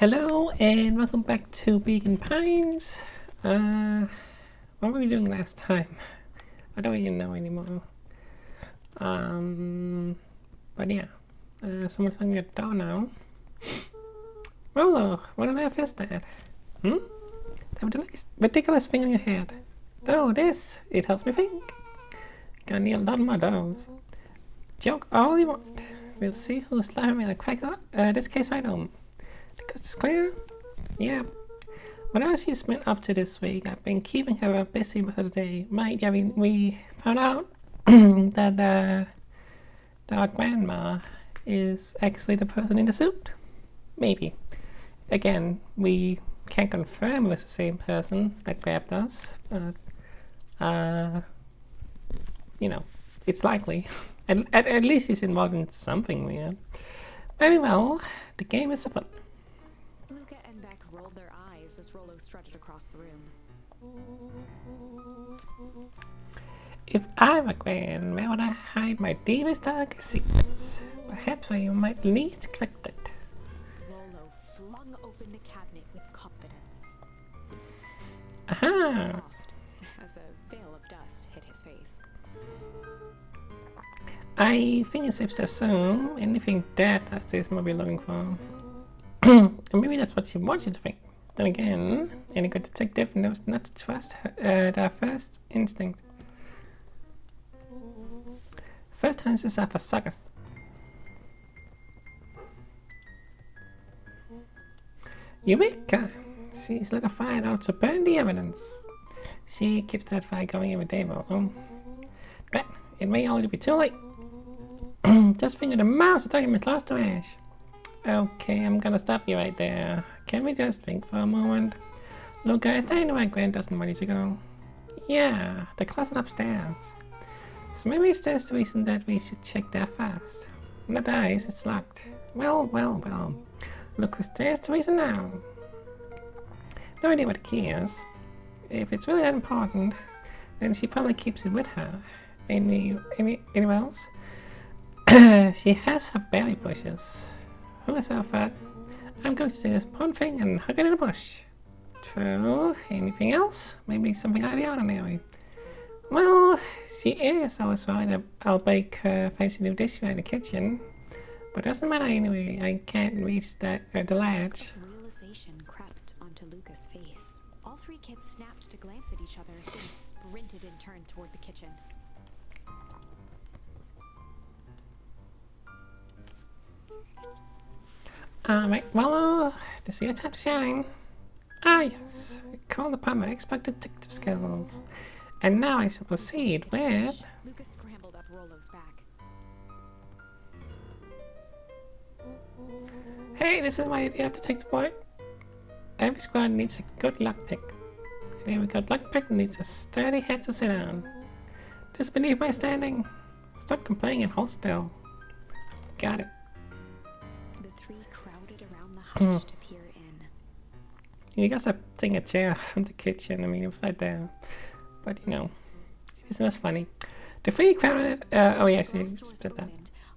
Hello and welcome back to Beacon Pines. What were we doing last time? I don't even know anymore. But yeah, someone's on your door now. Rolo, what on earth is that? That ridiculous thing on your head. Oh, this. It helps me think. Gonna need a lot more doors. Joke all you want. We'll see who's laughing at a cracker. This case right home. The coast is clear? Yeah. Whatever she's been up to this week, I've been keeping her busy most of the day. Right, yeah, we found out that our grandma is actually the person in the suit. Maybe. Again, we can't confirm it was the same person that grabbed us, but, you know, it's likely. At least he's involved in something weird. Very well, the game is afoot. Luca and Beck rolled their eyes as Rolo strutted across the room. If I were Gwen, where would I hide my deepest, darkest secrets? Perhaps where you might least expect it. Rolo flung open the cabinet with confidence. Aha! Coughed as a veil of dust hit his face. I think it's safe to assume anything that is what we're looking for. And maybe that's what she wants you to think. Then again, any good detective knows not to trust their first instinct. First chances are for suckers. Eureka! She's lit a fire out to burn the evidence. She keeps that fire going every day, though. But it may already be too late. Just finger the mouse, the document's lost to ash. Okay, I'm gonna stop you right there. Can we just think for a moment? Look, guys, I know where Grant doesn't want you to go. Yeah, the closet upstairs. So maybe there's the reason that we should check there first. Not eyes, it's locked. Well. Look who's there's the reason now. No idea what the key is. If it's really that important, then she probably keeps it with her. Anyone else? She has her berry bushes. Who is her fat? I'm going to do this one thing and hug it in a bush. True. Anything else? Maybe something out of the ordinary. Well, she is always worried that I'll bake her fancy new dish in the kitchen. But doesn't matter anyway. I can't reach the latch. Realization crept onto Luca's face. All three kids snapped to glance at each other, then sprinted and turned toward the kitchen. Right, well, this is your time to shine. Ah, yes. Call upon my expert detective skills. And now I shall proceed with... Luca scrambled up Rolo's back. Hey, this is why you have to take the point. Every squad needs a good lockpick. And every good lockpick needs a sturdy head to sit on. Disbelieve my standing. Stop complaining and hold still. Got it. The three crowded around the hutch to peer in. You guys are taking a chair from the kitchen. I mean, it was right there. But, you know, isn't that funny? The three crowded... oh, yeah, I see. Split that.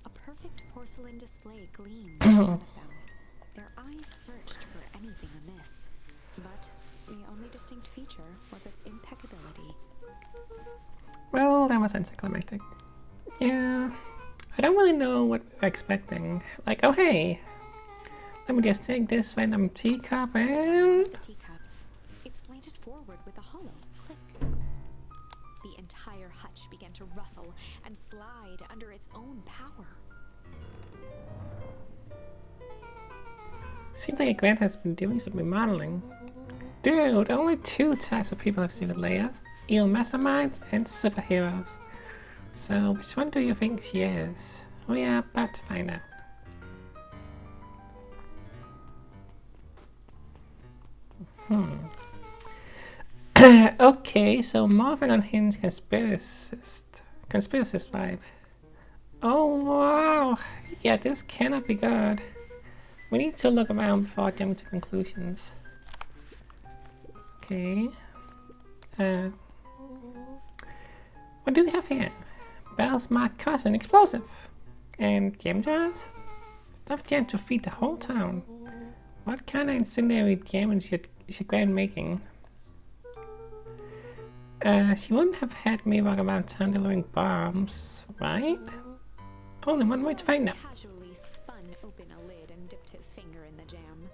A perfect porcelain display gleamed in front of them. Their eyes searched for anything amiss. But the only distinct feature was its impeccability. Well, that was anticlimactic. Yeah, I don't really know what we were expecting. Like, oh hey, let me just take this random teacup and... Teacups. It slanted forward with a hollow click. The entire hutch began to rustle and slide under its own power. Seems like Grant has been doing some remodeling. Dude, only two types of people have secret layers. Evil masterminds and superheroes. So, which one do you think she is? We are about to find out. Okay, so Marvin unhinged conspiracist vibe. Oh wow! Yeah, this cannot be good. We need to look around before jumping to conclusions. Okay. What do we have here? Bell's marked cousin explosive. And jam jars? Stuff jammed to feed the whole town. What kind of incendiary jam is your grand making? She wouldn't have had me walk around town delivering bombs, right? Only one way to find out. Casually spun open a lid and dipped his finger in the jam.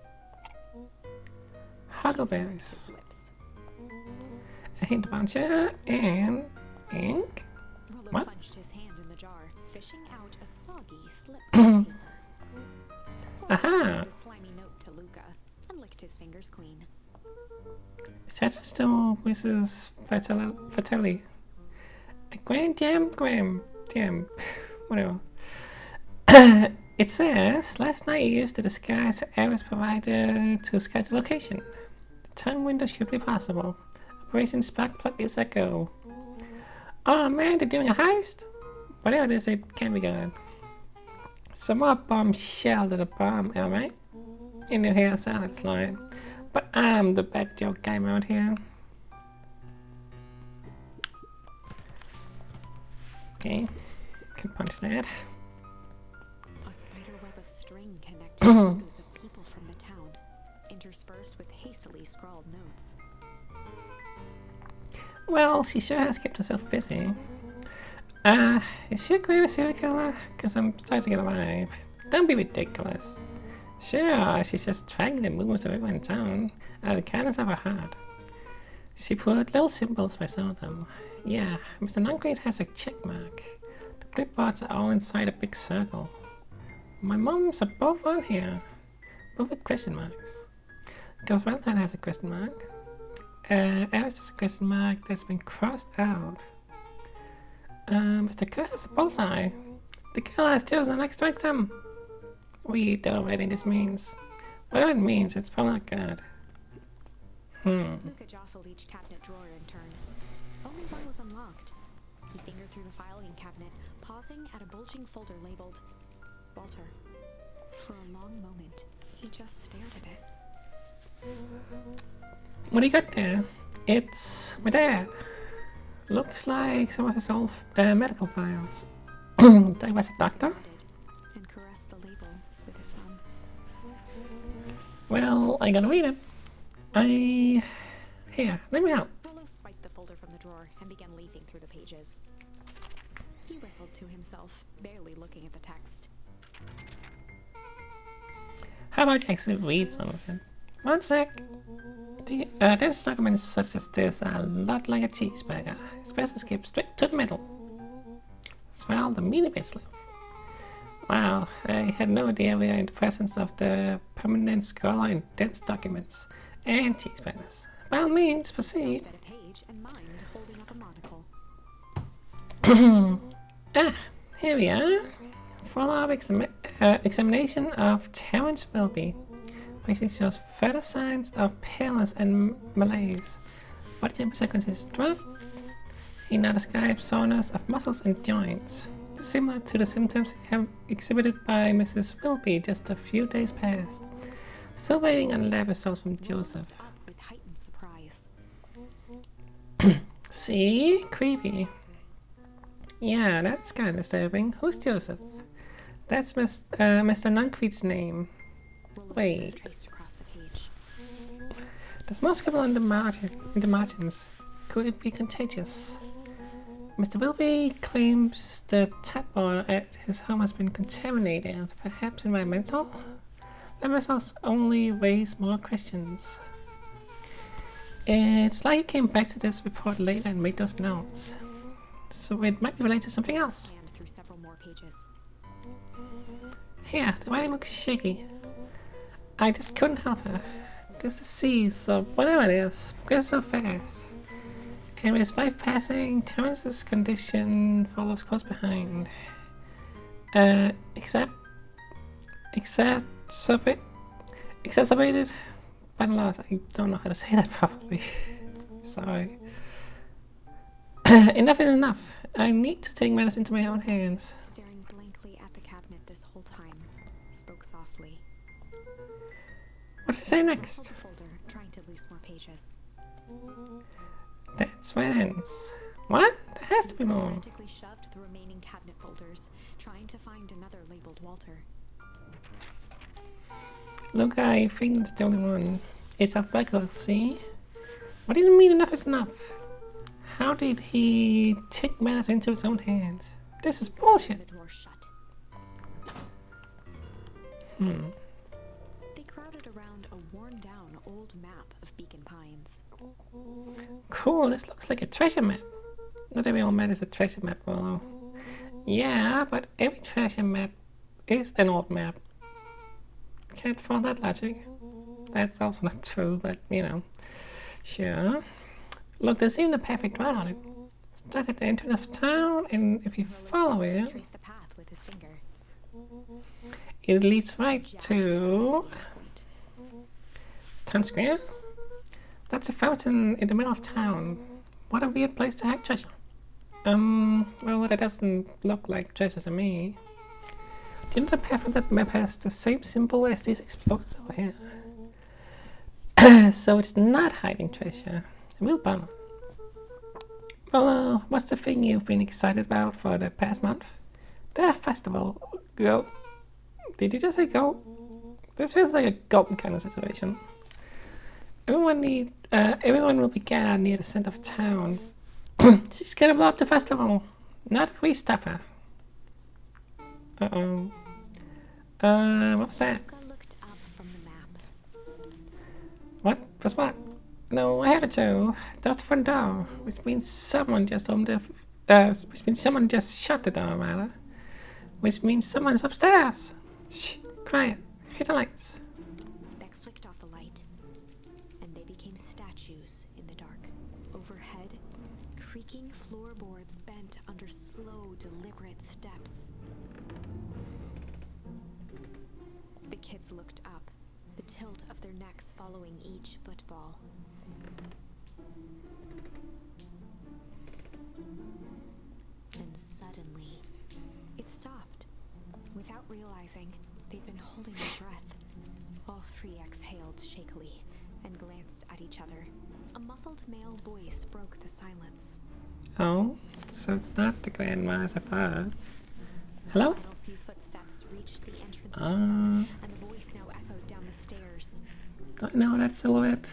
Huckleberries. His lips. A hint buncher and ink. Rollo What? plunged his hand in the jar, fishing out a soggy slip of paper. Aha! Wrote a slimy note to Luca and licked his fingers clean. Is that still Mrs. Fratelli? A grand jam, whatever. It says, last night you used the disguise Aris provided to scout the location. The time window should be possible. Operation Sparkplug is a go. Oh man, they're doing a heist? Whatever it is, it can be good. Some more bombshell to the bomb, alright? In your hair salad line. But I'm the bad joke guy around here. Okay, can punch that. A spider web of string connected photos of people from the town, interspersed with hastily scrawled notes. Well, she sure has kept herself busy. Is she a great serial killer? Cause I'm starting to get a vibe. Don't be ridiculous. Sure, she's just tracking the movements of everyone in town out of the kindness of her heart. She put little symbols by some of them. Yeah, Mr. Nongreat has a check mark. The clipboards are all inside a big circle. My mom's are both on here. Both with question marks. Girls Valentine has a question mark. Aris has a question mark that's been crossed out. Mr. Kurt has a bullseye. The killer has chosen the next victim. We don't know what any of this means. Whatever it means, it's probably not good. Luca jostled each cabinet drawer in turn. Only one was unlocked. He fingered through the filing cabinet, pausing at a bulging folder labeled Walter. For a long moment, he just stared at it. What do you got there? It's my dad. Looks like some of his old medical files. That was a doctor? Nodded and caressed the label with his thumb. Well, I gotta read it. Here, let me help. Rollo swiped the folder from the drawer and began leafing through the pages. He whistled to himself, barely looking at the text. How about you actually read some of it? One sec. This document such as this are a lot like a cheeseburger. It's best to skip straight to the middle. That's where all the meaty bits live. Wow, I had no idea we are in the presence of the permanent scholar in dense documents and cheeseburgers. By all means, proceed. Stopped at a page and mind holding up a monocle. Here we are. Follow-up examination of Terrence Wilby. Patient shows further signs of paleness and malaise. Body temperature consists drop. He now describes soreness of muscles and joints, similar to the symptoms exhibited by Mrs. Wilby just a few days past. Still waiting on lab results from Joseph. Up with heightened surprise. See? Creepy. Yeah, that's kind of disturbing. Who's Joseph? That's Mr. Nuncreed's name. Rollo's Wait. finger traced across the page. There's more scribble in the margins. Could it be contagious? Mr. Wilby claims the tap water at his home has been contaminated. Perhaps environmental? The results only raise more questions. It's like he came back to this report later and made those notes. So it might be related to something else. Scanned through several more pages. Here, the writing looks shaky. I just couldn't help her. This disease, or whatever it is, progresses so fast. And with his life passing, Terrence's condition follows close behind. Exacerbated by the loss. I don't know how to say that properly. Sorry. Enough is enough. I need to take matters into my own hands. Staring blankly at the cabinet this whole time, spoke softly. What to say next? Pulled the folder, trying to loose more pages. That's where it ends. What? There has to be more. Frantically shoved the remaining cabinet folders, trying to find another labeled Walter. Look, I think it's the only one. It's alphabetical, see? What do you mean enough is enough? How did he take matters into his own hands? This is bullshit. The door shut. They crowded around a worn-down old map of Beacon Pines. Cool, this looks like a treasure map. Not every old map is a treasure map, although. Yeah, but every treasure map is an old map. Can't follow that logic. That's also not true, but you know. Sure. Look, there's even a perfect route on it. Start at the entrance of town, and if you follow it, Trace the path with his finger. it leads right to town square. That's a fountain in the middle of town. What a weird place to hide treasure. Well, that doesn't look like treasure to me. Do you know the path of that map has the same symbol as these explosives over here? So it's not hiding treasure. A real bummer. Well, what's the thing you've been excited about for the past month? The festival. Go. Did you just say go? This feels like a gulp kind of situation. Everyone will be gathered near the center of town. She's gonna blow up the festival. Not if we stop her. Uh-oh. What was that? Luca looked up from the map. What? Was what? No, I had it too. That was the front door, which means someone just opened the. Which means someone just shut the door, rather. Which means someone's upstairs. Shh, quiet. Hit the lights. Beck flicked off the light, and they became statues in the dark. Overhead, creaking floorboards bent under slow, deliberate steps. The kids looked up, the tilt of their necks following each footfall. Then suddenly, it stopped. Without realizing, they'd been holding their breath. All three exhaled shakily and glanced at each other. A muffled male voice broke the silence. Oh, so it's not the grandma as I thought. Hello? Final few footsteps reached the entrance of the hall, Uh, and the voice now echoed down the stairs. don't know that silhouette.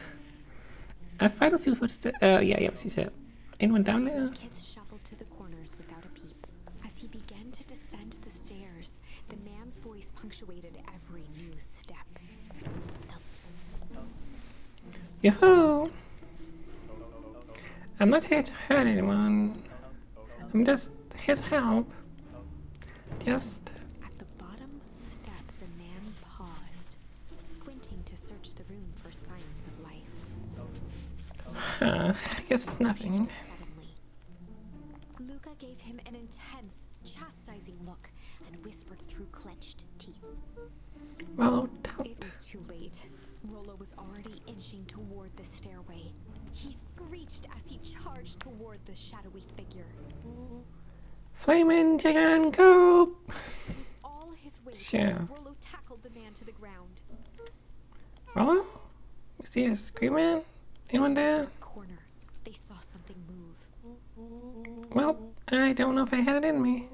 I find a few footsteps. Yeah, she said. Anyone down there? The kids shuffled to the corners without a peep. As he began to descend the stairs, the man's voice punctuated every new step. Thump. Yoo-hoo! I'm not here to hurt anyone. I'm just here to help. Just. At the bottom step, the man paused, squinting to search the room for signs of life. I guess it's nothing. Suddenly, Luca gave him an intense, chastising look and whispered through clenched teeth. Well, don't. It was too late. Rollo was already inching toward the stairway. He screeched as he charged toward the shadowy figure. Flaming chicken coop! With all his weight, Sure. Rollo tackled the man to the ground. Hello? Is there a screaming? Anyone there? Corner, they saw something move. Well, I don't know if I had it in me.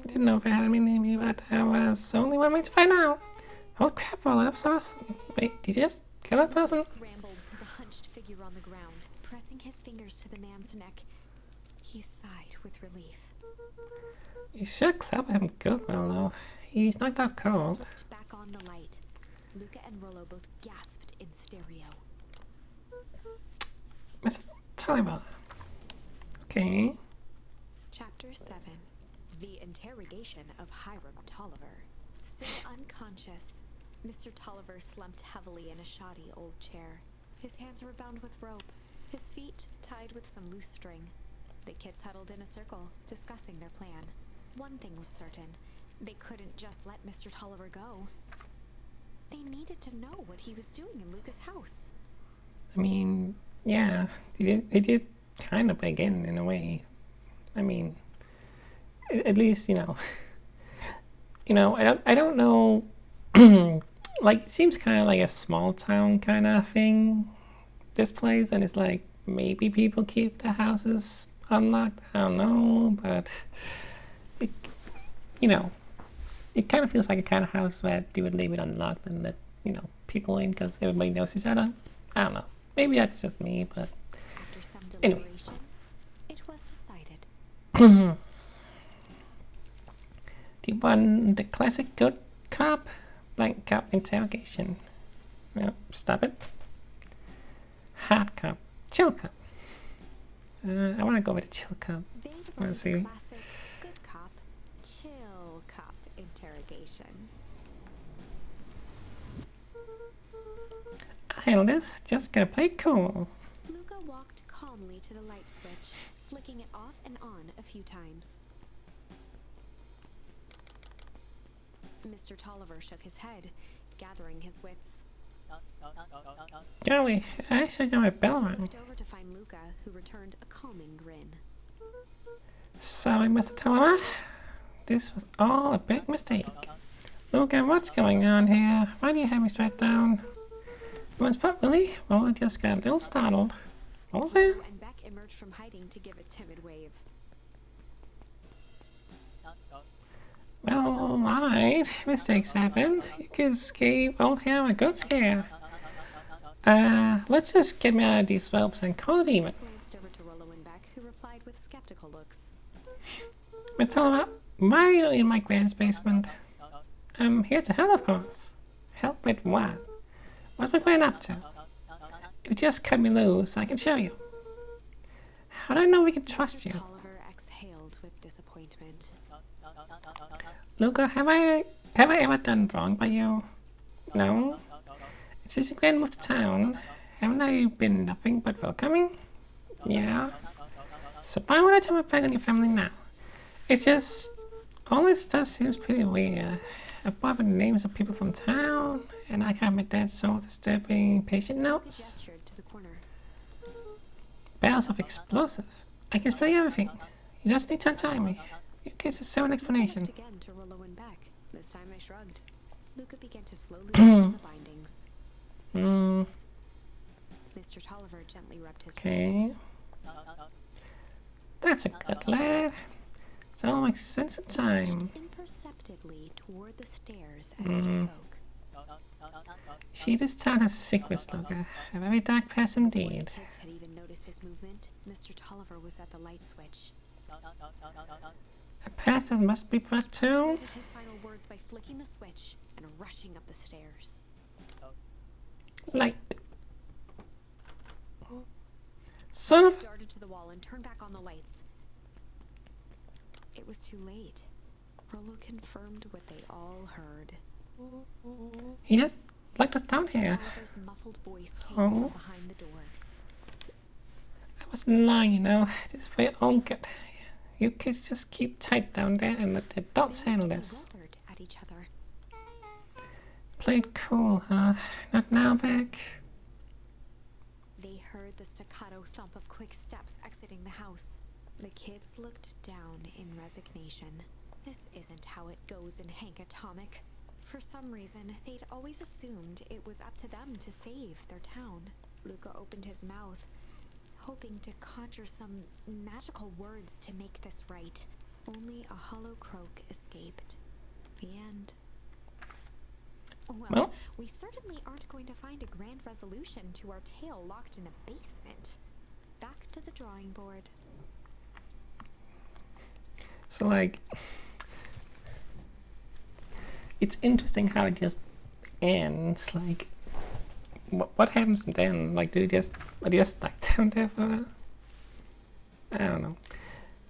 Didn't know if I had it in me, but I was only one way to find out. Holy crap, Roll, that's awesome. Wait, did you just kill that person? Scrambled to the hunched figure on the ground, pressing his fingers to the man's neck. He sighed with relief. You should clap him good, though. He's knocked out cold. Flipped back on the light. Luca and Rollo both gasped in stereo. Mr. Taliban. Okay. Chapter 7. The Interrogation of Hiram Tolliver. Still unconscious, Mr. Tolliver slumped heavily in a shoddy old chair. His hands were bound with rope, his feet tied with some loose string. The kids huddled in a circle, discussing their plan. One thing was certain. They couldn't just let Mr. Tolliver go. They needed to know what he was doing in Luca's house. I mean, yeah, he did kind of break in a way. I mean, at least, I don't know, like, it seems kind of like a small town kind of thing, this place, and it's like, maybe people keep their houses unlocked, I don't know, but, it kind of feels like a kind of house that you would leave it unlocked and let you know, people in because everybody knows each other. I don't know. Maybe that's just me, but After some anyway. deliberation, it was decided. Do you want the classic good cop? Blank cop interrogation. No, stop it. Hard cop. Chill cop. I want to go with the chill cop. They'd Let's run see. the classic good cop, chill cop interrogation. I'll handle this. Just gotta play it cool. Luca walked calmly to the light switch, flicking it off and on a few times. Mr. Tolliver shook his head, gathering his wits. Golly, I should got my bell He rung. looked over to find Luca, who returned a calming grin. Sorry, Mr. Tolliver. This was all a big mistake. Luca, what's going on here? Why do you have me straight down? You want spot, Willie? Well, I just got a little startled. What was it? Rollo and Beck emerged from hiding to give a timid wave. Well, alright. Mistakes happen. You kids won't have a good scare. Let's just get me out of these ropes and call it even. Glanced over to Rollo and Beck, who replied with skeptical looks. Mr. Tolliver, why are you in my grand's basement? I'm here to help, of course. Help with what? What's my grand up to? If you just cut me loose, I can show you. How do I know we can trust you? Tolliver exhaled with disappointment. Luca, have I ever done wrong by you? No? Since your grand moved to town, haven't I been nothing but welcoming? Yeah. So why would I turn my back on your family now? It's just, all this stuff seems pretty weird. I bought the names of people from town, and I got my dad's soul disturbing patient Luca notes. gestured to the corner. Barrels of explosive. I can explain everything. You just need to untie me. You kids deserve an explanation. Looked again to Rollo and Beck. This time they shrugged. Luca began to slowly loosen the bindings. Mr. Tolliver gently rubbed his Okay. wrists. That's a good lad. It all makes sense in time. Imperceptibly toward the stairs as he spoke. See, this town has secrets, Luca. A very dark past Before the indeed. kids had even noticed his movement, Mr. Tolliver was at the light switch. A past that must be brought to. Started his final words by flicking the switch and rushing up the stairs. Light. Son of. Darted to the wall and turned back on the lights. It was too late. Rollo confirmed what they all heard. He just locked us down Mr. here. Tolliver's muffled voice came Oh. from behind the door. I wasn't lying, you know. This is for your own good. You kids just keep tight down there and let the adults They handle looked this. bewildered at each other. Play it cool, huh? Not now, Beck. They heard the staccato thump of quick steps exiting the house. The kids looked down in resignation. This isn't how it goes in Hank Atomic. For some reason, they'd always assumed it was up to them to save their town. Luca opened his mouth, hoping to conjure some magical words to make this right. Only a hollow croak escaped. The end. Well, we certainly aren't going to find a grand resolution to our tale locked in a basement. Back to the drawing board. So, like, it's interesting how it just ends. Like, what happens then? Like, are you just stuck down there for? I don't know.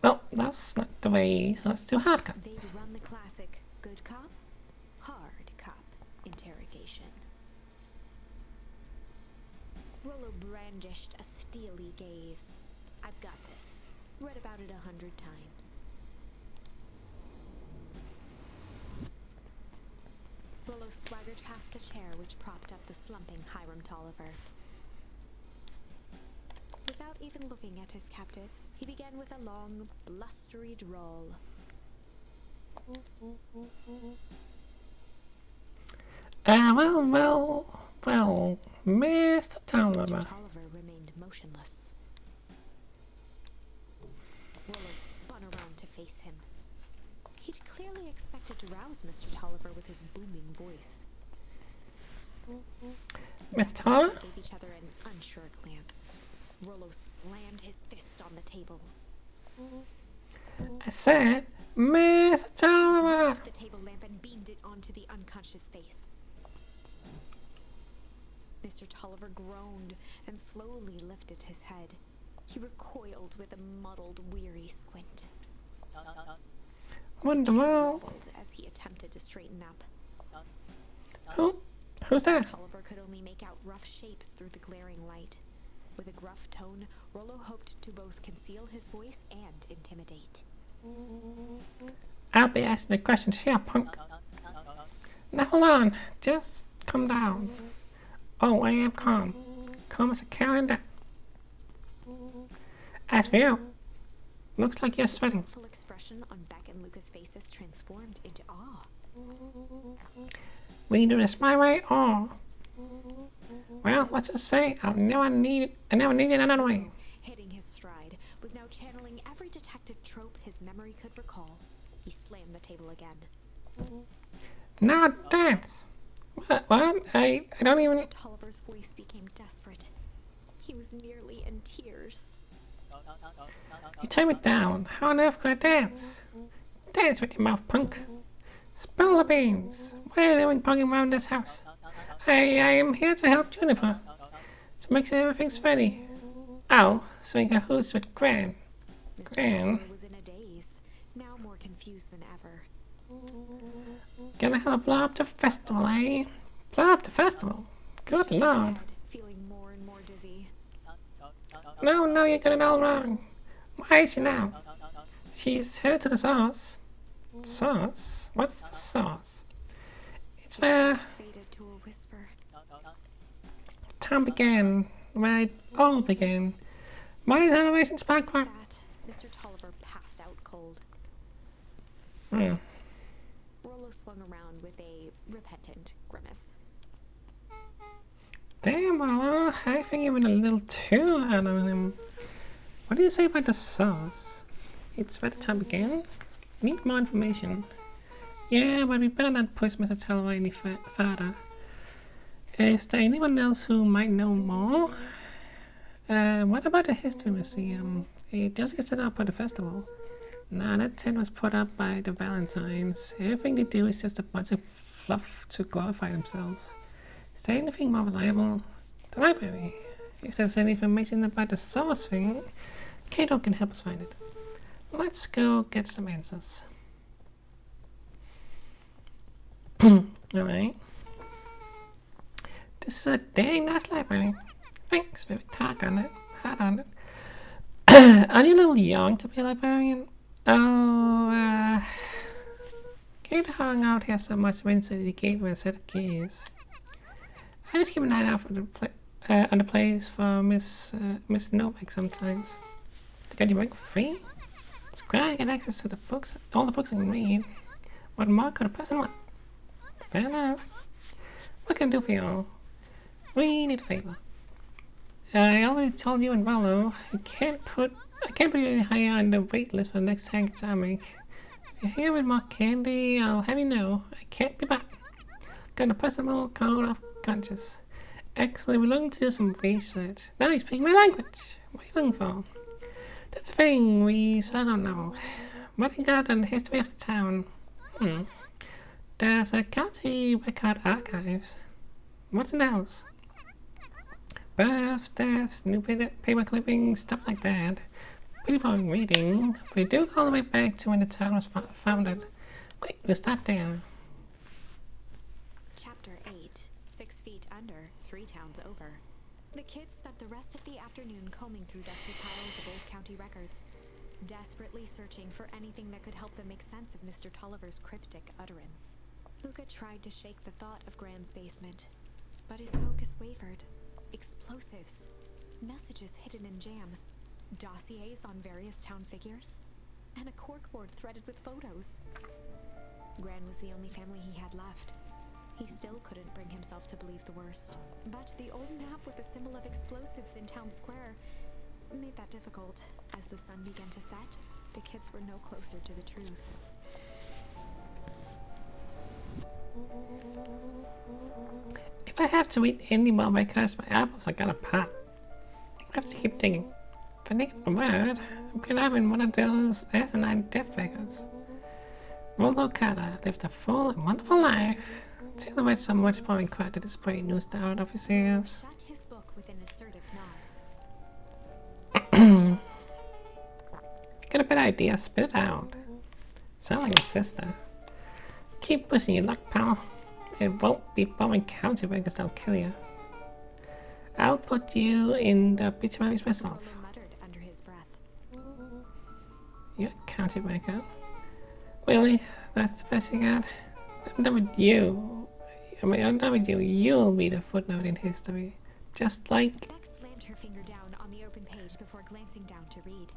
Well, that's not the way. So let's do hard cop. They'd run the classic good cop, hard cop interrogation. Rollo brandished a steely gaze. I've got this. Read about it 100 times. Rollo swaggered past the chair which propped up the slumping Hiram Tolliver. Without even looking at his captive, he began with a long, blustery drawl. Well, Mr. Tolliver. Mr. Tolliver remained motionless. Rollo spun around to face him. He'd clearly expected to rouse Mr. Tolliver with his booming voice. Mr. Tolliver? Gave each other an unsure glance. Rollo slammed his fist on the table. I said, Mr. Tolliver! The table lamp and beamed it onto the unconscious face. Mr. Tolliver groaned and slowly lifted his head. He recoiled with a muddled, weary squint. Wonderful. As he attempted to straighten up. Who's that? Tolliver could only make out rough shapes through the glaring light. With a gruff tone, Rollo hoped to both conceal his voice and intimidate. I'll be asking the questions here, punk. Now hold on, just calm down. Oh, I am calm. Calm as a calendar. As for you, looks like you're sweating. The full expression on Beck and Luca's faces transformed into awe. We do this my way, or well, let's just say I never needed it another way. Hitting his stride, was now channeling every detective trope his memory could recall. He slammed the table again. Now dance. What? I don't even. Mr. Tolliver's voice became desperate. He was nearly in tears. You tame it down. How on earth could I dance? Dance with your mouth, punk. Spill the beans. What are you doing poking around this house? I am here to help Juniper. To make sure everything's ready. Oh, so you got who's with Gran. Mr. Gran? Tolliver was in a daze, now more confused than ever. Gonna have a blow up the festival, eh? Blow up the festival? Good Shook his lord. head, feeling more and more dizzy. No, you got it all wrong. Why is she now? She's headed to the sauce. Sauce? What's the sauce? It's where His voice faded to a whisper. time began. Where it all began. Money's animation spark one. That, Mr. Tolliver passed out cold. Hmm. Rollo swung around with a repentant grimace. Damn, well, I think you went a little too hard on him. What do you say about the sauce? It's where the time began? Need more information. Yeah, but we better not push Mr. Tolliver any further. Is there anyone else who might know more? What about the History Museum? It just gets set up at the festival. Nah, that tent was put up by the Valentines. Everything they do is just a bunch of fluff to glorify themselves. Is there anything more reliable? The library. If there's any information about the source thing, Kato can help us find it. Let's go get some answers. Alright. This is a dang nice library. Thanks, very hard on it. Are you a little young to be a librarian? Oh, Kato hung out here so much eventually he gave me a set of keys. I just keep an eye out for on the place for Miss Novak sometimes. To get your book free? It's great to get access to the books, all the books I can read. What more could a person want? Fair enough. What can I do for you? We need a favor. I already told you and Rollo, I can't put you any higher on the wait list for the next hank comic. If you're here with more candy, I'll have you know I can't be back. Got a personal code of conscience. Actually, we're looking to do some research. Now you speak my language. What are you looking for? That's the thing, we still don't know. What you got on the history of the town? There's a county record archives. What's in those? Births, deaths, new paper clippings, stuff like that. Pretty boring reading, but we do go all the way back to when the town was founded. Quick, we'll start there. Chapter 8. 6 feet under, 3 towns over. The kids spent the rest of the afternoon combing through dusty piles of old county records, desperately searching for anything that could help them make sense of Mr. Tolliver's cryptic utterance. Luca tried to shake the thought of Gran's basement, but his focus wavered. Explosives, messages hidden in jam, dossiers on various town figures, and a corkboard threaded with photos. Gran was the only family he had left. He still couldn't bring himself to believe the worst, but the old map with the symbol of explosives in town square made that difficult. As the sun began to set, the kids were no closer to the truth. If I have to eat any more because my apples are gonna pop. I have to keep digging. If I get the word, I'm gonna have in one of those asinine death figures. Rollo Carter lived a full and wonderful life. Taylor read some words pouring quiet to display news out of his ears. Shut his book with an assertive nod. Got a better idea, spit it out. Sound like my sister. Keep pushing your luck, pal. It won't be bombing county because I'll kill you. I'll put you in the obituaries myself. Rollo muttered under his breath. You're a county breaker. Really? That's the best you got? I'm done with you. I'm done with you. You'll be the footnote in history. Just like... Beck slammed her finger down on the open page before glancing down to read.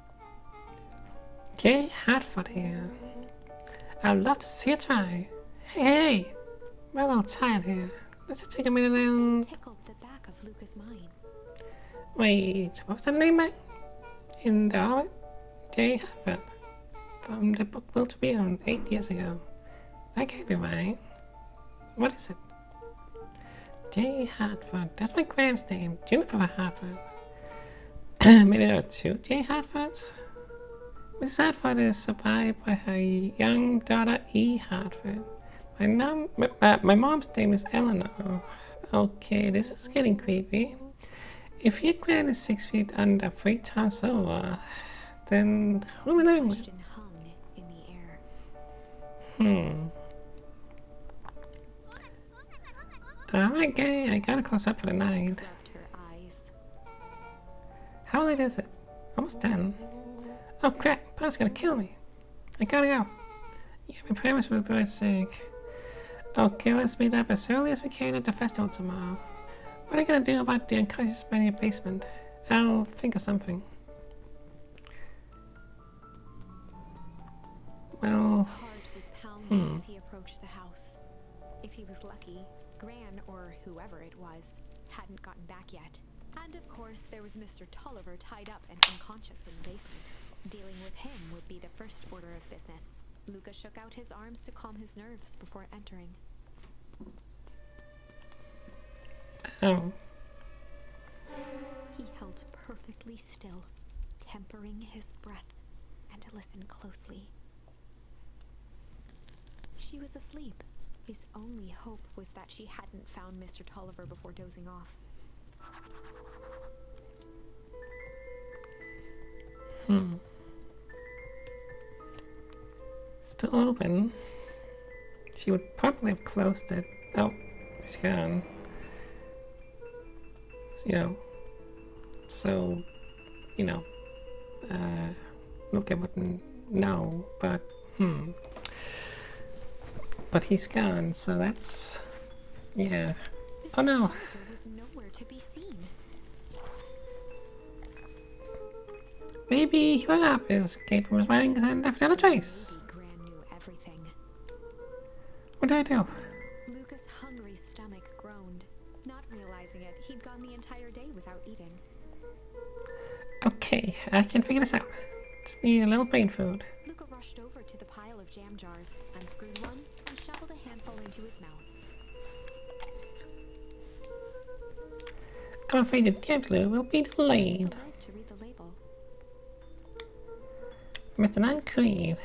J. Hartford here. I'd love to see you try. Hey! We're a little tired here. Let's just take a minute and... Tickled the back of Luca's mind. Wait, what was that name back? In the Hobbit? J. Hartford. From the book Will to Be on 8 years ago. That can't be right. What is it? J. Hartford. That's my grand's name. Juniper Hartford. Maybe there are two J. Hartfords? Mrs. Hartford is survived by her young daughter E. Hartford. My mom's name is Eleanor. Okay, this is getting creepy. If your grand is 6 feet under 3 times over, then who am I living with? Question hung in the air. Alright, gay, I gotta close up for the night. Rubbed her eyes. How late is it? Almost 10. Oh crap, Pa's gonna kill me. I gotta go. You have a promise for the bird's sake. Okay, let's meet up as early as we can at the festival tomorrow. What are you gonna do about the unconscious man in your basement? I'll think of something. Well, His heart was pounding as he approached the house. If he was lucky, Gran, or whoever it was, hadn't gotten back yet. And of course, there was Mr. Tolliver tied up and unconscious in the basement. Dealing with him would be the first order of business. Luca shook out his arms to calm his nerves before entering. oh, He held perfectly still, tempering his breath, and listened closely. She was asleep. His only hope was that she hadn't found Mr. Tolliver before dozing off. Still open. She would probably have closed it. Oh, it's gone. So, Luca wouldn't know, but, But he's gone, so that's, yeah. Mr. Oh no. Tolliver was nowhere to be seen. Maybe he hung up his escape from his wedding and left another trace. Maybe Gran knew everything. What do I do? Luca's hungry stomach groaned. Not realizing it, he'd gone the entire day without eating. Okay, I can figure this out. Just need a little brain food. Luca rushed over to the pile of jam jars, unscrewed one, and shoveled a handful into his mouth. I'm afraid the jam glue will be The delayed. lid to read the label. Mr. Non-Creed.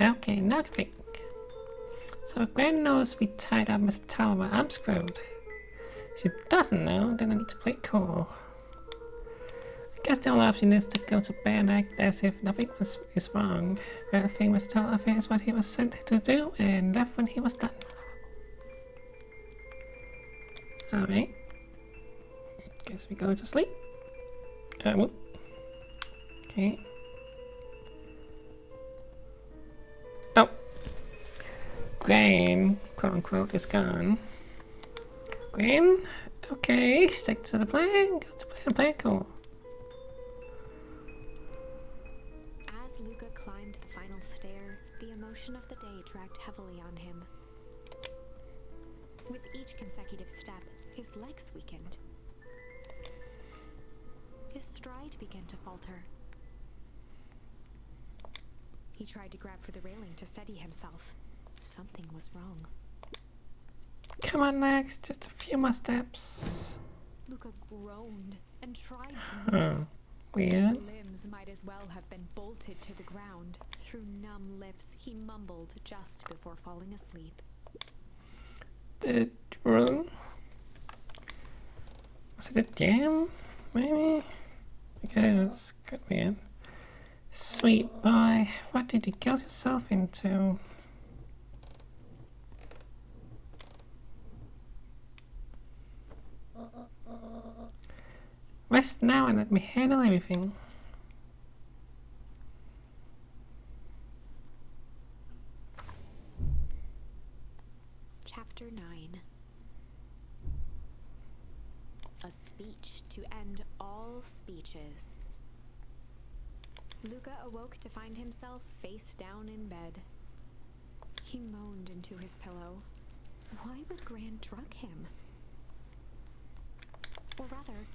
Okay, now I can think. So if Gran knows we tied up Mr. Tolliver, I'm screwed. If she doesn't know, then I need to play it cool. I guess the only option is to go to bed and act as if nothing is wrong. But I think Mr. Tolliver is what he was sent to do and left when he was done. Alright. Guess we go to sleep. Whoop. Okay. Oh. Gran, quote unquote, is gone. Gran? Okay, stick to the plan. Go to plan, plan, cool. As Luca climbed the final stair, the emotion of the day dragged heavily on him. With each consecutive step, his legs weakened. His stride began to falter. He tried to grab for the railing to steady himself. Something was wrong. Come on, next. Just a few more steps. Luca groaned and tried to move. Huh. Weird. His limbs might as well have been bolted to the ground. Through numb lips, he mumbled just before falling asleep. The room? Was it a dam? Maybe? I guess. Could be it. Sweet boy, what did you get yourself into? Rest now and let me handle everything. Chapter 9. A speech to end all speeches. Luca awoke to find himself face down in bed. He moaned into his pillow. Why would Gran drug him? Or rather,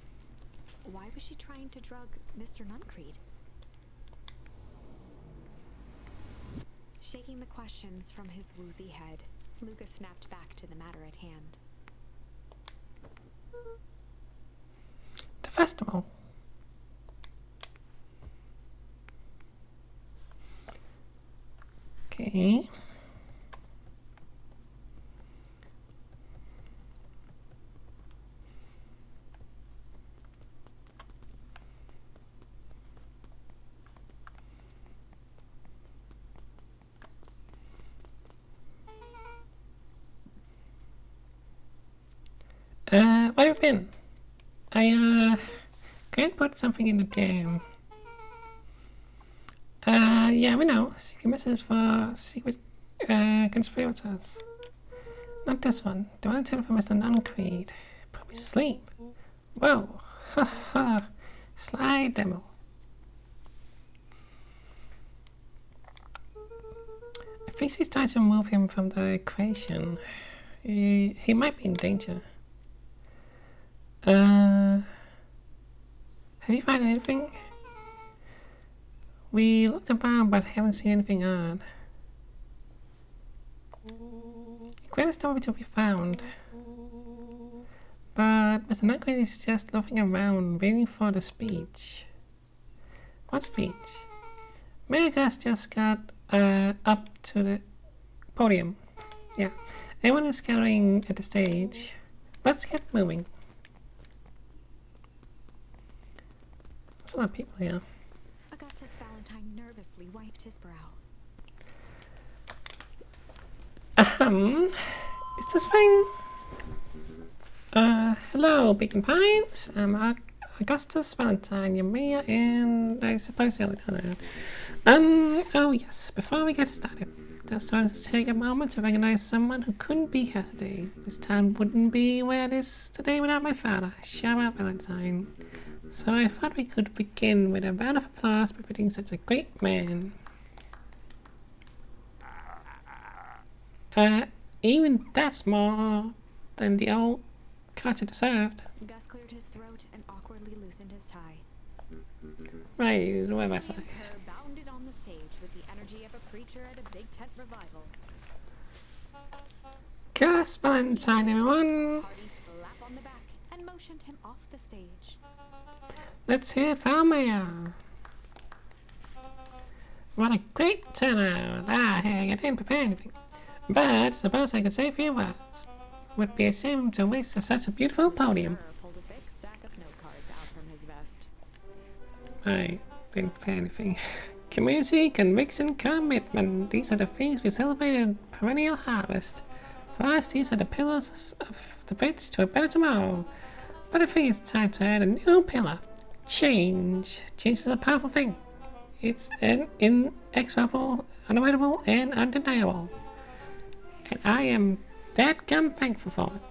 why was she trying to drug Mr. Nuncreed? Shaking the questions from his woozy head, Luca snapped back to the matter at hand. The festival. Okay. Where have you been? Can't put something in the dam. Yeah, we know. Secret messages for secret, conspirators. Not this one. The one intended for Mr. Nuncreed. Put me to sleep. Whoa. Ha ha. Sly demo. I think he's trying to remove him from the equation. He might be in danger. Have you found anything? We looked around but haven't seen anything odd. Equipment is nowhere to be found. But Mr. Nuncreed is just looking around, waiting for the speech. What speech? America's just got up to the podium. Yeah, everyone is gathering at the stage. Let's get moving. There's a lot of people here. Augustus Valentine nervously wiped his brow. Is this thing? Hello, Beacon Pines. I'm Augustus Valentine, your mayor, and I suppose you're the owner. Oh yes, before we get started, just wanted to take a moment to recognize someone who couldn't be here today. This town wouldn't be where it is today without my father, Shara Valentine. So I thought we could begin with a round of applause befitting such a great man. Even that's more than the old culture deserved. Gus cleared his throat and awkwardly loosened his tie. Right, where was I? Kerr bounded on the stage with the energy of a preacher at a big tent revival. Gus Valentine, everyone! Hardy slap on the back and motioned him off the stage. Let's hear it for our mayor. What a great turnout! I didn't prepare anything. But suppose I could say a few words. Would be a shame to waste such a beautiful podium. Kerr pulled a big stack of note cards out from his vest. I didn't prepare anything. Community, conviction, commitment. These are the things we celebrate in perennial harvest. For us, these are the pillars of the bridge to a better tomorrow. But I think it's time to add a new pillar. Change. Change is a powerful thing. It's inexorable, unavoidable, and undeniable. And I am that gum thankful for it.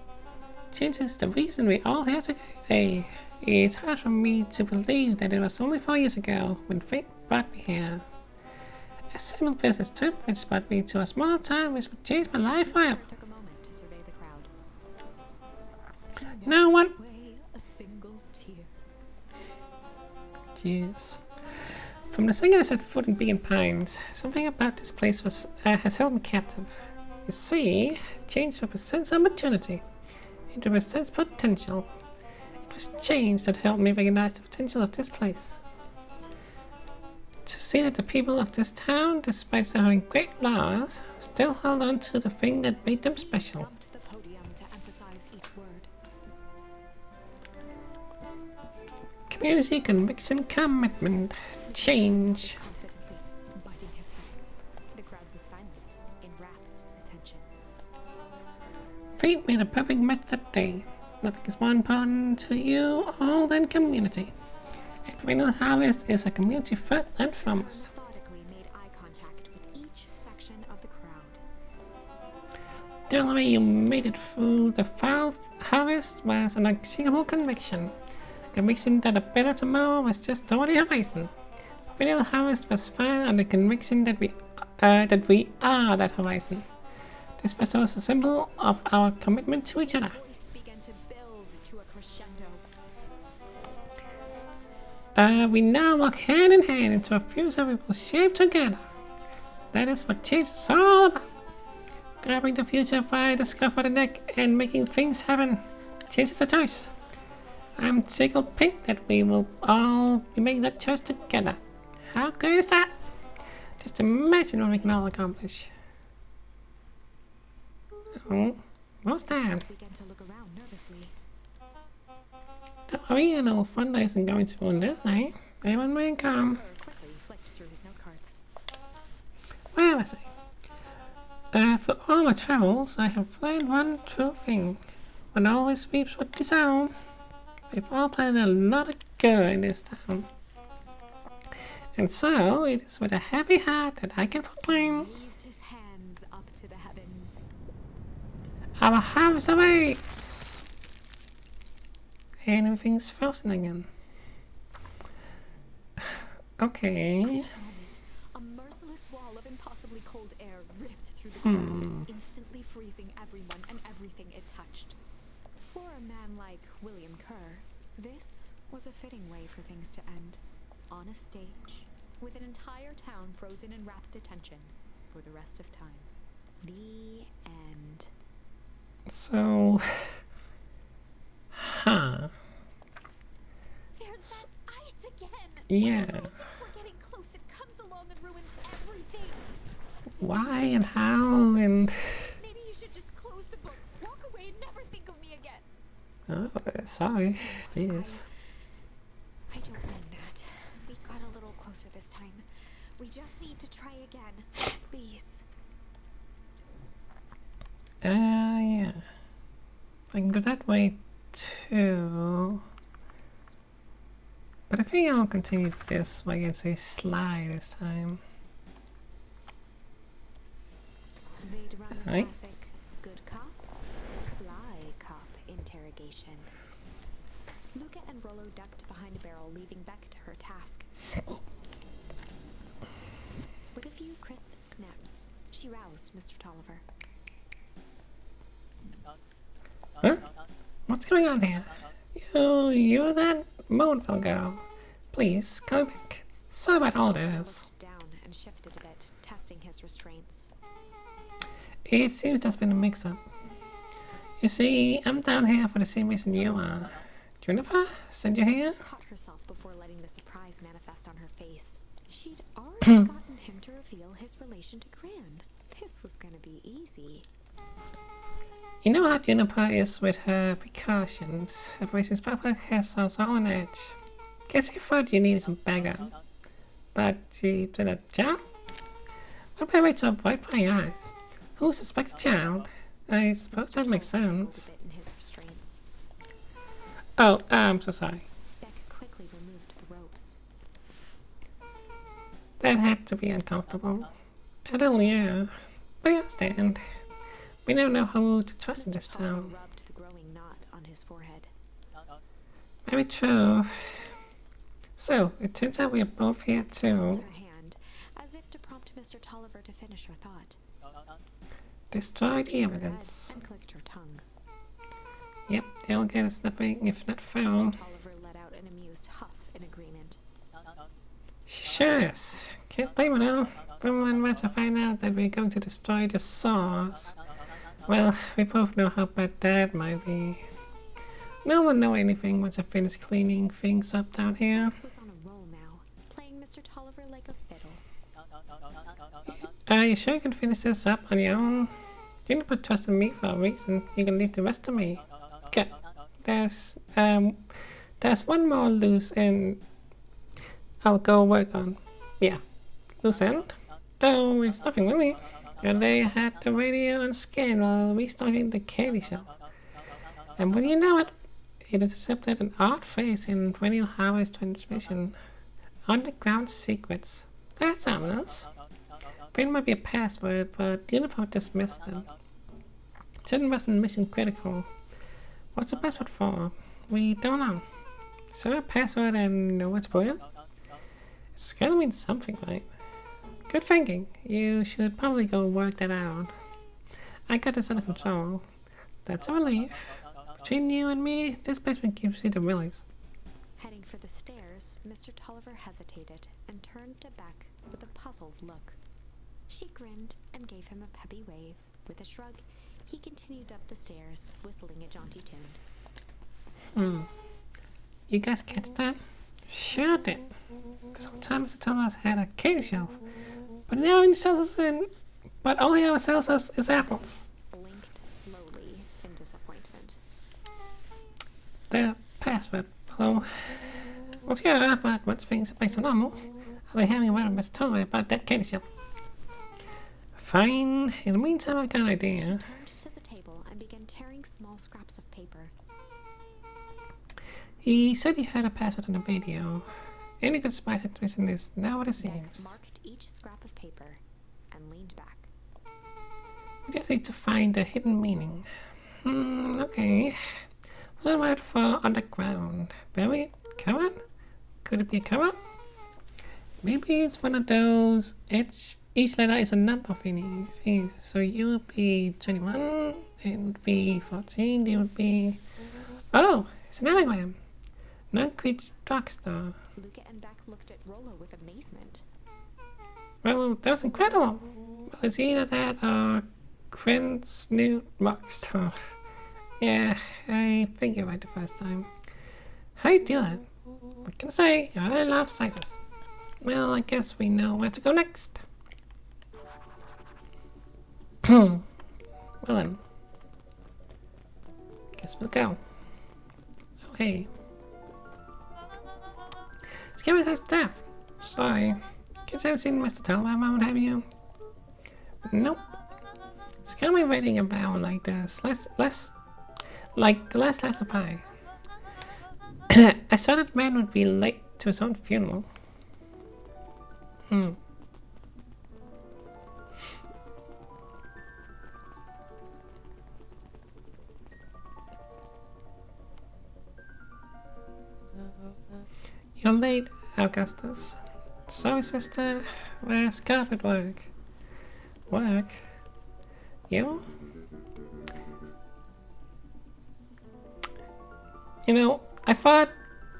Change is the reason we're all here today. It's hard for me to believe that it was only 4 years ago when fate brought me here. A simple business trip which brought me to a small town which would change my life forever. Took a moment to survey the crowd. Now what? Away a single tear. Jeez. From the second I set foot in Beacon Pines, something about this place has held me captive. You see, change represents opportunity. It represents potential. It was change that helped me recognize the potential of this place. To see that the people of this town, despite having great laws, still held on to the thing that made them special. Thumped the podium to emphasize each word. Community, conviction, commitment, change. Confidently, biting his lip. The crowd was silent, in rapt attention. Fate made a perfect match that day. Nothing is more important to you all than community. Every harvest is a community first and foremost. Methodically made eye contact with each section of the crowd. The only way you made it through the foul harvest was an unshakable conviction. A conviction that a better tomorrow was just over the horizon. The real harvest was found on the conviction that we are that horizon. This festival is a symbol of our commitment to each other. Voice began to build to a crescendo. We now walk hand in hand into a future we will shape together. That is what change is all about. Grabbing the future by the scruff of the neck and making things happen. Change is a choice. I'm tickled pink that we will all be making that choice together. How great is that? Just imagine what we can all accomplish. Oh, what's that? Began to look around nervously. Don't worry, a little fun isn't going to ruin this night. Anyone may come. Kerr quickly flicked through his note cards. Where was I? For all my travels, I have learned one true thing. One always reaps what they sow. We've all planted a lot of good in this town. And so, it is with a happy heart that I can proclaim Raised his hands up to the heavens. our harvest awaits! And everything's frozen again. Okay. Moment, a merciless wall of impossibly cold air ripped through the crowd, instantly freezing everyone and everything it touched. For a man like William Kerr, this was a fitting way for things to end. On a stage, with an entire town frozen in rapt attention for the rest of time. The end. So... Huh. There's that ice again! Yeah. Whenever I think we're getting close, it comes along and ruins everything. Why and how and... Maybe you should just close the book, walk away, and never think of me again. Oh, sorry. Jeez. I don't mean that. We got a little closer this time. We just need to try again. Please. Yeah. I can go that way too. But I think I'll continue this way and say slide this time. They'd run the Right. classic good cop, sly cop interrogation. Luca and Rollo ducked behind a barrel, leaving Beck to her task. With a few crisp snaps, she roused Mr. Tolliver. Huh? What's going on here? You're that Moonville girl. Please, come back. Sorry about all this. Looked down and shifted a bit, testing his restraints. It seems there's been a mix-up. You see, I'm down here for the same reason you are. Juniper sent you here? Caught herself before letting the surprise manifest on her face. She'd already gotten him to reveal his relation to Grand. This was gonna be easy. You know how Juniper is with her precautions. Her voice's papa has us all on edge. Guess he thought you needed some backup. But she said a child? What better way to avoid prying eyes? Who suspects a child? I suppose that makes sense. A bit in his restraints. Oh, I'm so sorry. Beck quickly removed the ropes. That had to be uncomfortable. A little, yeah. But I understand. We never know who to trust in this Mr. Tolliver town. rubbed the growing knot on his forehead. Very true. So, it turns out we are both here Held too. her hand, as if to prompt Mr. Tolliver to finish her thought. Destroy the She read evidence. and clicked her tongue. Yep, they'll get us nothing if not found. Mr. Tolliver let out an amused huff in agreement. Sure is. Can't blame her now. But when Watcher find out that we're going to destroy the source, well, we both know how bad that might be. No one know anything once I finish cleaning things up down here. Was on a roll now, playing Mr. Tolliver like a fiddle. Are you sure you can finish this up on your own? You need to put trust in me for a reason. You can leave the rest to me. Good. There's one more loose end I'll go work on. Yeah. Loose end? Oh, it's nothing really. And they had the radio on scan while restarting the candy shop. And when you know it, it intercepted an odd phrase in Radio Harvey's transmission. Underground secrets. That's ominous. Print might be a password, but the Uniform dismissed it. Shouldn't wasn't mission critical. What's the password for? We don't know. So a password and know what's put in? It's gotta mean something, right? Good thinking. You should probably go work that out. I got this under control. That's a relief. Between you and me, this basement gives you the willies. Heading for the stairs, Mr. Tolliver hesitated and turned to Beck with a puzzled look. She grinned and gave him a peppy wave. With a shrug, he continued up the stairs, whistling a jaunty tune. You guys catch that? Sure did. This whole time Mr. Thomas had a candy shelf. But now he sells us in. But all he ever sells us is apples. Blinked slowly in disappointment. The password below. What's your but once things are back to normal, I'll be having a word with Mr. Thomas about that candy shelf. Fine. In the meantime, I've got an idea. She turned to the table and began tearing small scraps of paper. He said he heard a password on the radio. Any good spy situation is now what it seems. Beck marked each scrap of paper and leaned back. We just need to find the hidden meaning. Okay. What's that word for underground? Buried? Covered? Could it be a cover? Maybe it's one of those. Each letter is a number thingy. So you would be 21, it would be 14, it would be... Oh, it's an anagram. Non-Creech Drugstore. Luca and Beck looked at Rollo with amazement. Well, that was incredible. Well, it's either that or Quinn's new drugstore. Yeah, I think you're right the first time. How you doing? What can I say? I love ciphers. Well, I guess we know where to go next. Well then. Guess we'll go. Oh, hey. Scary type staff. Sorry. Kids haven't seen Mr. Talbot, what have you? Nope. It's kind of waiting about like this. Like the last slice of pie. I saw that man would be late to his own funeral. You're late, Augustus. Sorry, sister. Where's carpet work? Work? You? You know, I thought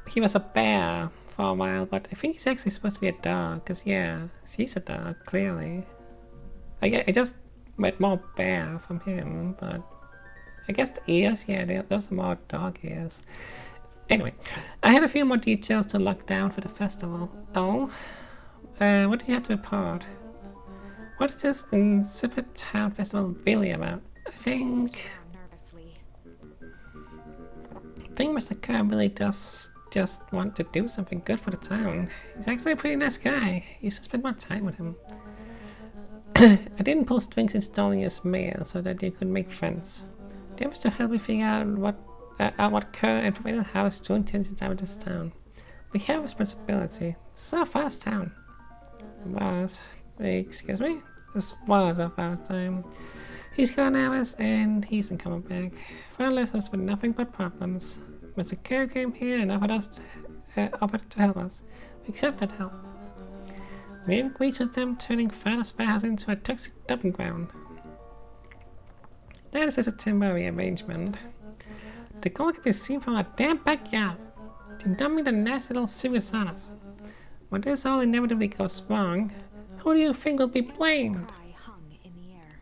he was a bear for a while, but I think he's actually supposed to be a dog, because yeah, she's a dog, clearly. I just read more bear from him, but I guess the ears, yeah, those are more dog ears. Anyway, I had a few more details to lock down for the festival. Oh? What do you have to report? What's this insipid town festival really about? I think Mr. Kerr really does just want to do something good for the town. He's actually a pretty nice guy. You should spend more time with him. I didn't pull strings installing his mail so that you could make friends. They was to help me figure out what Kerr and Professor Howe's true intentions are with this town. We have responsibility. This is our father's town. Excuse me? This was our father's time. He's gone now, and he isn't coming back. Father left us with nothing but problems. Mr. Kerr came here and offered to help us. We accepted help. We agreed with them turning Father's warehouse into a toxic dumping ground. That is just a temporary arrangement. The goal can be seen from our damn backyard. To dumping the nasty little secrets on us. When this all inevitably goes wrong, who Who do you think will be Amber's blamed? cry hung in the air.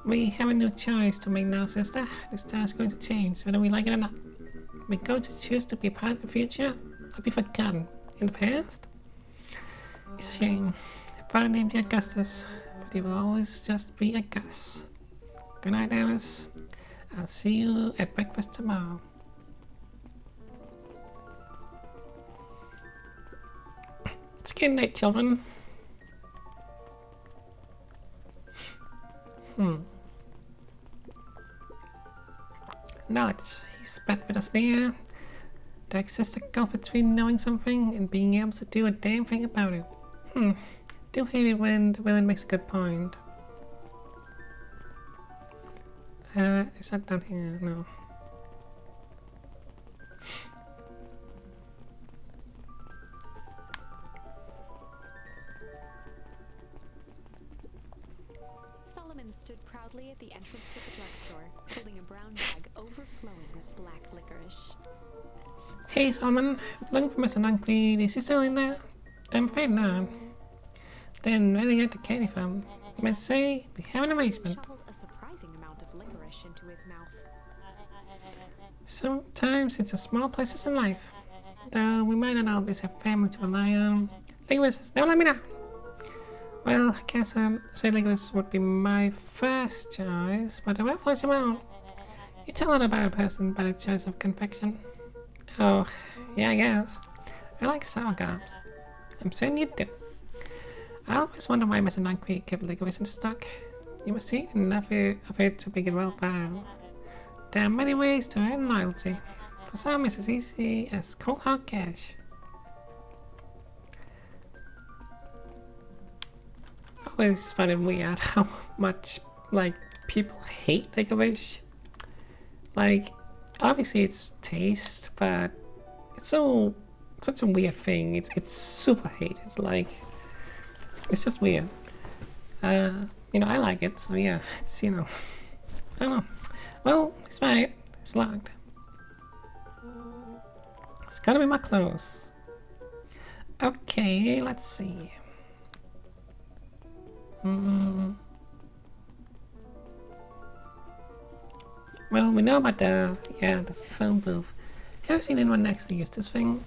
We have a new choice to make now, sister. The star's going to change, whether we like it or not. We're going to choose to be part of the future or be forgotten in the past. It's a shame. Father named you Augustus, but he will always just be a Gus. Good night, Alice. I'll see you at breakfast tomorrow. It's getting late, children. Knowledge. He spat with us there. There exists a gulf between knowing something and being able to do a damn thing about it. Do hate it when the villain makes a good point. Is that down here? No. Solomon stood proudly at the entrance to the drugstore, holding a brown bag overflowing with black licorice. Hey, Solomon. Looking for Mr. Dunkley. Is he still in there? I'm afraid not. Then where did he get the candy from? I must say, we have an arrangement. Shoveled a surprising amount of licorice into his mouth. Sometimes it's the small places in life. Though we might not always have family to rely on. Licorice, don't let me down. Well, I guess I'd say licorice would be my first choice, but I will flush them out. You tell it about a person by the choice of confection. Oh, yeah, I guess. I like sour gums. I'm certain you do. I always wonder why Mr. Dunkley kept licorice in stock. You must eat enough of it to make it well bound. There are many ways to earn loyalty. For some, it's as easy as cold hard cash. I always find it weird how much, like, people hate licorice. Like, obviously it's taste, but it's such a weird thing. It's super hated. Like, it's just weird. You know, I like it, so yeah, it's, you know, I don't know. Well, it's right. It's locked. It's gotta be my clothes. Okay, let's see. Well, we know about the phone booth. Have you seen anyone actually use this thing?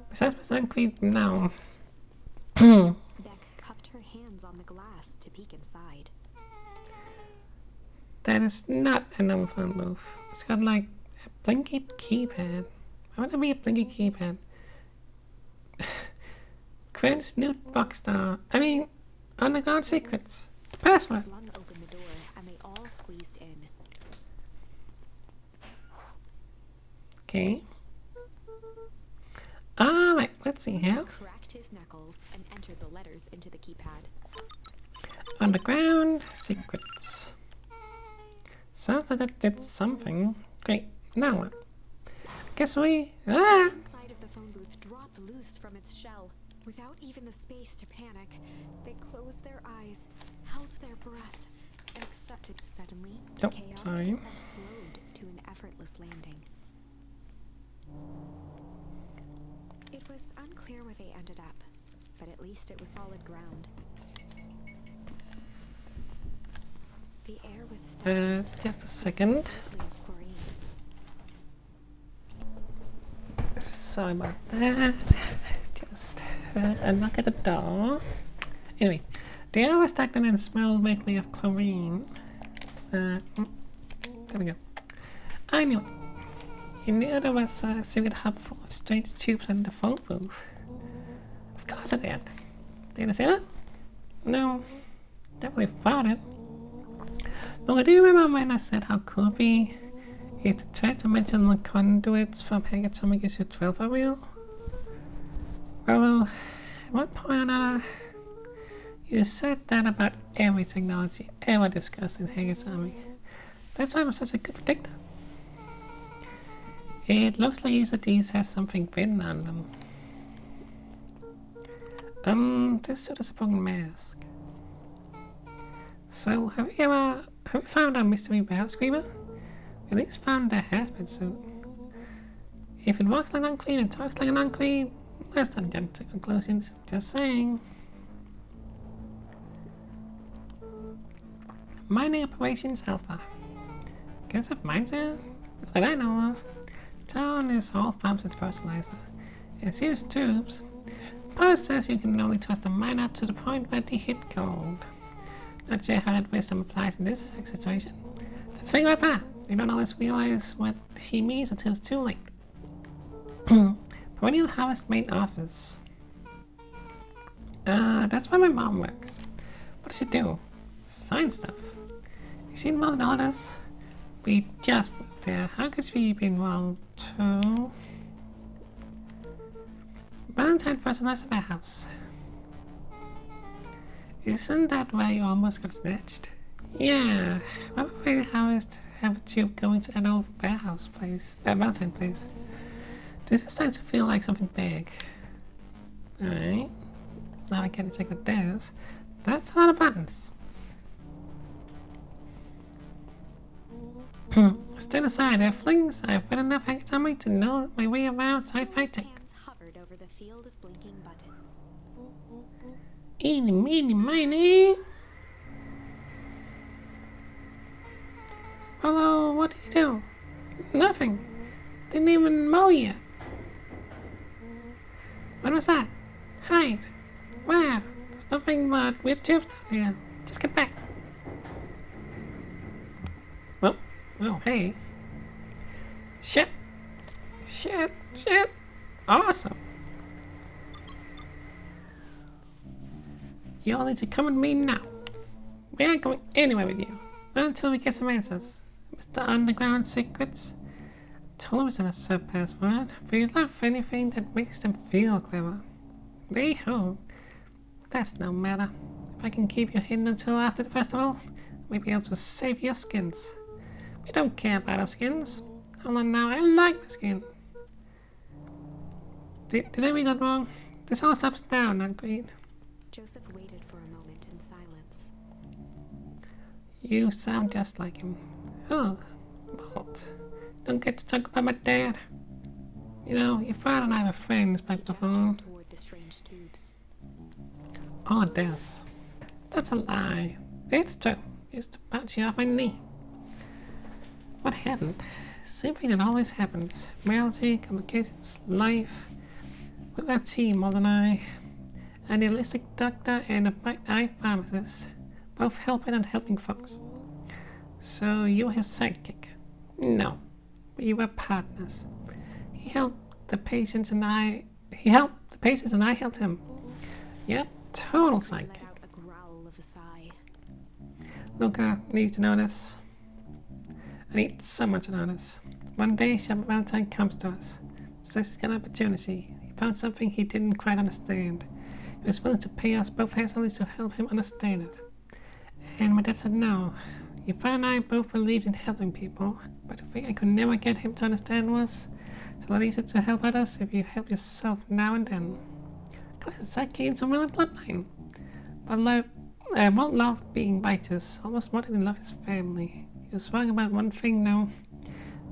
Besides Miss Dunkley, no. Beck cupped her hands on the glass to peek inside. That is not a normal phone booth. It's got like a blinky keypad. I want to be a blinky keypad. Quinn's new box star. I mean, underground secrets. Password. Flung open the door, and they all squeezed in. Okay. Alright, let's see here. Cracked his knuckles and entered the letters into the keypad. Underground secrets. Sounds like that did something. Great. Now what? Guess we. The inside of the phone booth dropped loose from its shell. Without even the space to panic, they closed their eyes, held their breath, and accepted suddenly the Oh, chaotic sorry. descent slowed to an effortless landing. It was unclear where they ended up, but at least it was solid ground. The air was stuck. Just a second. of chlorine. Sorry about that. Just a knock at the door. Anyway, the air was stagnant and smelled vaguely of chlorine. There we go. I knew it. You knew there was a secret hub full of strange tubes in the phone booth. Of course I did. Did I say that? No. Definitely thought it. But do you remember when I said how cool it would be if the third-dimensional conduits from Hagatami gives you 12 are real? Well, at one point or another, you said that about every technology ever discussed in Hagatami. That's why I'm such a good predictor. It looks like each of these has something written on them. This suit is a broken mask. So, have you found our mystery warehouse screamer? We at least found the hazmat suit. If it walks like an unclean and talks like an unclean, Let's not jump to conclusions. Just saying. Mining operations Alpha. Guess of mines here? That I know of. Town is all farms and fertilizer. And serious tubes. Post says you can only trust a mine up to the point where they hit gold. Not sure how that wisdom applies in this situation. Let's figure out that. You don't always realize what he means until it's too late. Perennial Harvest main office. That's where my mom works. What does she do? Sign stuff. Is she involved in all this? We just moved there. How could she be involved too? Valentine fertilizer warehouse. Isn't that where you almost got snatched? Yeah. Why would we have a tube going to an old warehouse place? Valentine place. This is starting to feel like something big. Alright. Now I get to check what this. That's a lot of buttons. Stand aside, Earthlings. I've read enough anatomy to know my way around sci-fi tech. Hovered over the field of blinking buttons. Eeny, meeny, miny. Hello, what did you do? Nothing. Didn't even mow yet. What was that? Hide. Where? There's nothing but weird tubes down here. Just get back. Well, oh, hey. Shit. Shit. Shit. Awesome. You all need to come with me now. We aren't going anywhere with you. Not until we get some answers. Mr. Underground Secrets. Told him it's not a sub-password. We love anything that makes them feel clever. They who? That's no matter. If I can keep you hidden until after the festival, we'll be able to save your skins. We don't care about our skins. Hold on now, I like my skin. Did I read that wrong? This all stops down, not green. Joseph waited for a moment in silence. You sound just like him. Oh, Walt. Don't get to talk about my dad. You know, your father and I were friends back before. Toward the strange tubes. Oh, this. That's a lie. It's true. Used to bounce you off my knee. What happened? Something that always happens. Reality, complications, life. With that team, Walt and I. An idealistic doctor and a bright-eyed pharmacist. Both helping and helping folks. So you were his sidekick? No. We were partners. He helped the patients and I helped him. Yep, total sidekick. Let out a growl of a sigh. Luca needs to know this. I need someone to know this. One day, Sheriff Valentine comes to us. Says he's got an opportunity. He found something he didn't quite understand. He was willing to pay us both handsomely to help him understand it. And my dad said no. Your father and I both believed in helping people, but the thing I could never get him to understand was it's a lot easier to help others if you help yourself now and then. Classes I came to a real bloodline. But won't love being righteous, almost more than he loved his family. He was wrong about one thing though.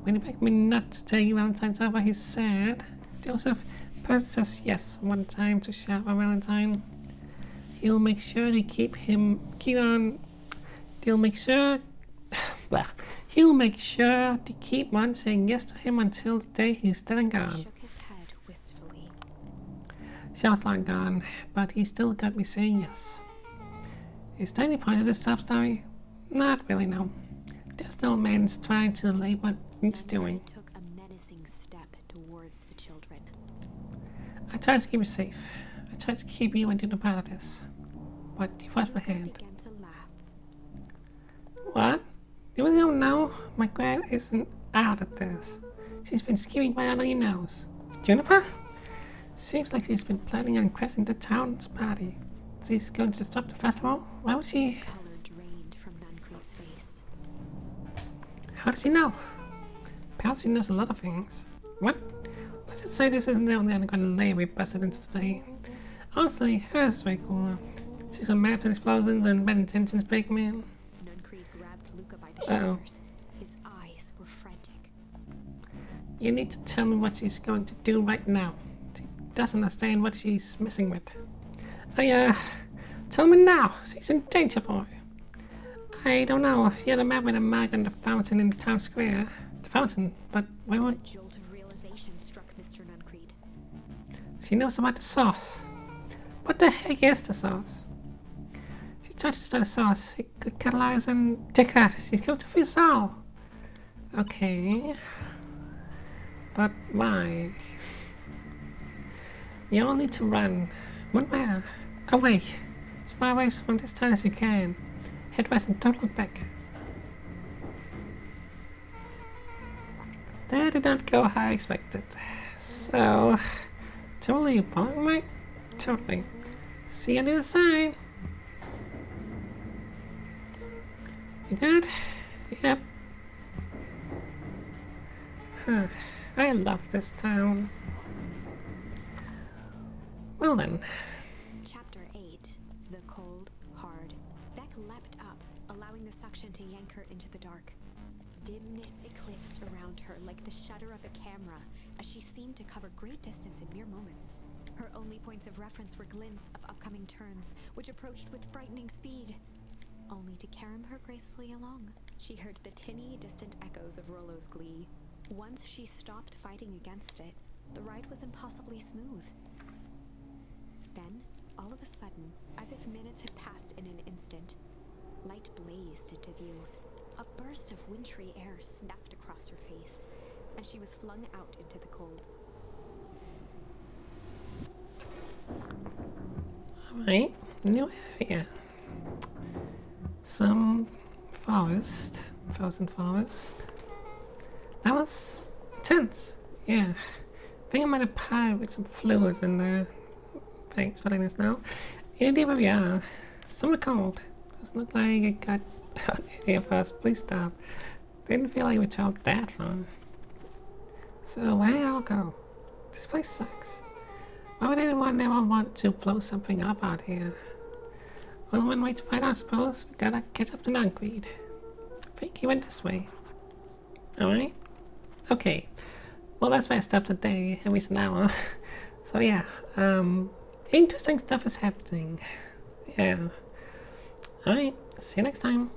When he begged me not to take Valentine's over, he said, Joseph first says yes one time to Sheriff Valentine. He'll make sure to he'll make sure to keep on saying yes to him until the day he's dead and gone. He shook his head wistfully. Sheriff's long gone, but he still got me saying yes. Is there any point of this sub-story? Not really, no. Just the old man's trying to delay what he's doing. Took a menacing step towards the children. I tried to keep you safe. I tried to keep you into the part of this. But you forced my hand. Began to laugh. What? You really don't know? My grand isn't out at this. She's been scheming right under your nose. Juniper? Seems like she's been planning on crashing the town's party. She's going to disrupt the festival? Why would she? Color drained from Nancrete's face. How does she know? Perhaps she knows a lot of things. What? Let's just say this isn't the only underground layer we busted into today. Honestly, hers is way cooler. She's got maps and explosions and bad intentions, big man. Nancrete grabbed Luca by the shoulders. His eyes were frantic. You need to tell me what she's going to do right now. doesn't understand what she's messing with. Tell me now. She's in danger, boy. I don't know. She had a map with a mark on the fountain in the town square. The fountain, but why A won't... jolt of realization struck Mr. Nuncreed. She knows about the sauce. What the heck is the sauce? She tried to start a sauce. It could catalyze and take out. She's going to free us all. Okay. But why? You all need to run. Run where? Away. As far away from this town as you can. Head west and don't look back. That did not go how I expected. So, totally wrong, right? Totally. See you on the other side. You good? Yep. Huh. I love this town. Well then. Chapter 8. The Cold Hard. Beck leapt up, allowing the suction to yank her into the dark. Dimness eclipsed around her like the shutter of a camera, as she seemed to cover great distance in mere moments. Her only points of reference were glints of upcoming turns, which approached with frightening speed, only to carom her gracefully along. She heard the tinny, distant echoes of Rollo's glee. Once she stopped fighting against it, the ride was impossibly smooth. Then, all of a sudden, as if minutes had passed in an instant, light blazed into view. A burst of wintry air snuffed across her face, and she was flung out into the cold. Alright, new area. Some forest. Frozen forest. That was intense. Yeah. I think I might have piled with some fluids in there. Thanks for letting us know. Indeed, where we are. Somewhere cold. Doesn't look like it got any of us. Please stop. Didn't feel like we traveled that far. So where did it all go? This place sucks. Why would anyone ever want to blow something up out here? Well, one way to find out, I suppose. We gotta catch up to Nuncreed. I think he went this way. Alright? Okay. Well, that's where I stopped today, at least an hour. So yeah, interesting stuff is happening. Yeah. Alright, see you next time.